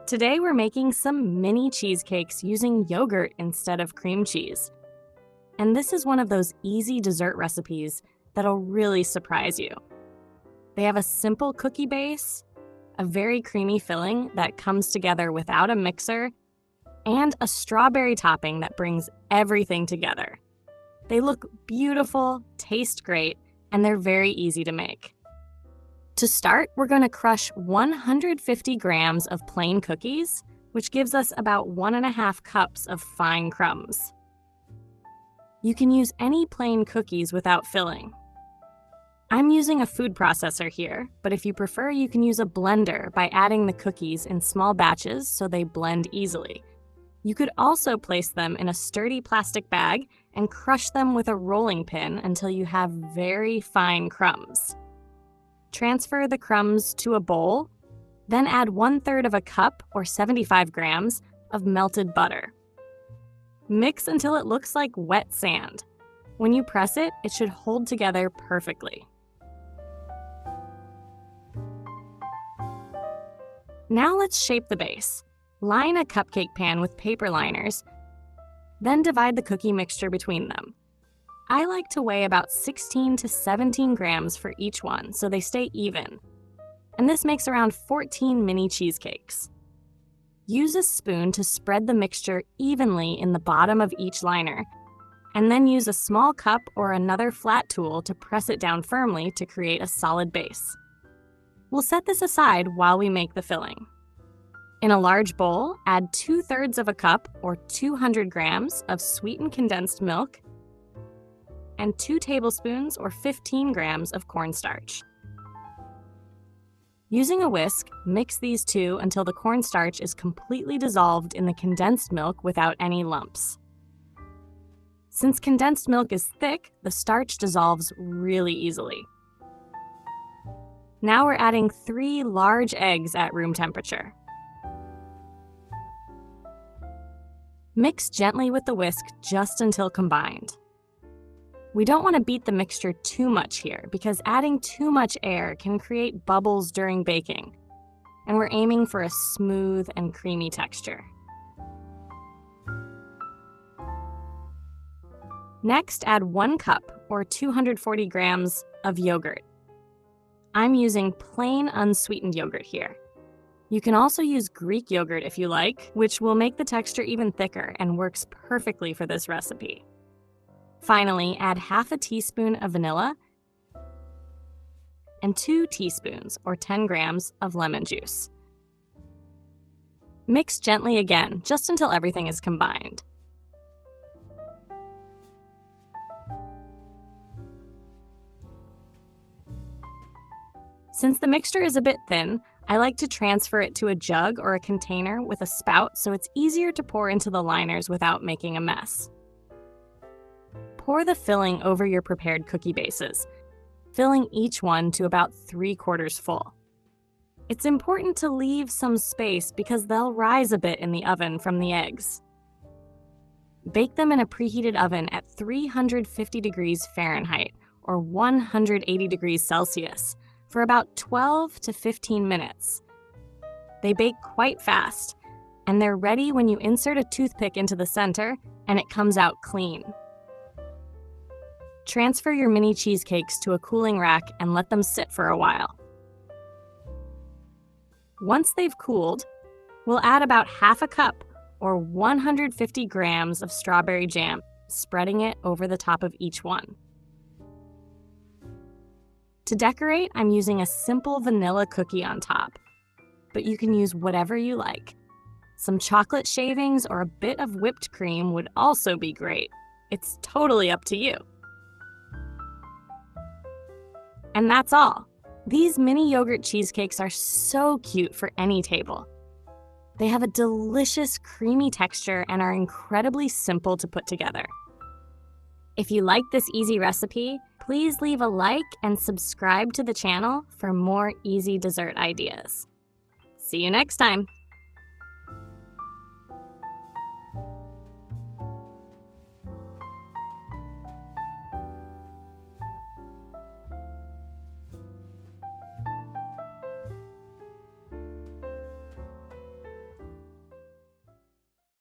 Today we're making some mini cheesecakes using yogurt instead of cream cheese. And this is one of those easy dessert recipes that'll really surprise you. They have a simple cookie base, a very creamy filling that comes together without a mixer, and a strawberry topping that brings everything together. They look beautiful, taste great, and they're very easy to make. To start, we're going to crush 150 grams of plain cookies, which gives us about 1.5 cups of fine crumbs. You can use any plain cookies without filling. I'm using a food processor here, but if you prefer, you can use a blender by adding the cookies in small batches so they blend easily. You could also place them in a sturdy plastic bag and crush them with a rolling pin until you have very fine crumbs. Transfer the crumbs to a bowl, then add 1/3 of a cup or 75 grams of melted butter. Mix until it looks like wet sand. When you press it, it should hold together perfectly. Now let's shape the base. Line a cupcake pan with paper liners, then divide the cookie mixture between them. I like to weigh about 16 to 17 grams for each one so they stay even. And this makes around 14 mini cheesecakes. Use a spoon to spread the mixture evenly in the bottom of each liner, and then use a small cup or another flat tool to press it down firmly to create a solid base. We'll set this aside while we make the filling. In a large bowl, add 2/3 of a cup or 200 grams of sweetened condensed milk and 2 tablespoons or 15 grams of cornstarch. Using a whisk, mix these two until the cornstarch is completely dissolved in the condensed milk without any lumps. Since condensed milk is thick, the starch dissolves really easily. Now we're adding 3 large eggs at room temperature. Mix gently with the whisk just until combined. We don't want to beat the mixture too much here because adding too much air can create bubbles during baking, and we're aiming for a smooth and creamy texture. Next, add 1 cup or 240 grams of yogurt. I'm using plain unsweetened yogurt here. You can also use Greek yogurt if you like, which will make the texture even thicker and works perfectly for this recipe. Finally, add 1/2 teaspoon of vanilla and 2 teaspoons or 10 grams of lemon juice. Mix gently again, just until everything is combined. Since the mixture is a bit thin, I like to transfer it to a jug or a container with a spout so it's easier to pour into the liners without making a mess. Pour the filling over your prepared cookie bases, filling each one to about 3/4 full. It's important to leave some space because they'll rise a bit in the oven from the eggs. Bake them in a preheated oven at 350 degrees Fahrenheit or 180 degrees Celsius for about 12 to 15 minutes. They bake quite fast, and they're ready when you insert a toothpick into the center and it comes out clean. Transfer your mini cheesecakes to a cooling rack and let them sit for a while. Once they've cooled, we'll add about 1/2 cup or 150 grams of strawberry jam, spreading it over the top of each one. To decorate, I'm using a simple vanilla cookie on top, but you can use whatever you like. Some chocolate shavings or a bit of whipped cream would also be great. It's totally up to you. And that's all. These mini yogurt cheesecakes are so cute for any table. They have a delicious creamy texture and are incredibly simple to put together. If you like this easy recipe, please leave a like and subscribe to the channel for more easy dessert ideas. See you next time.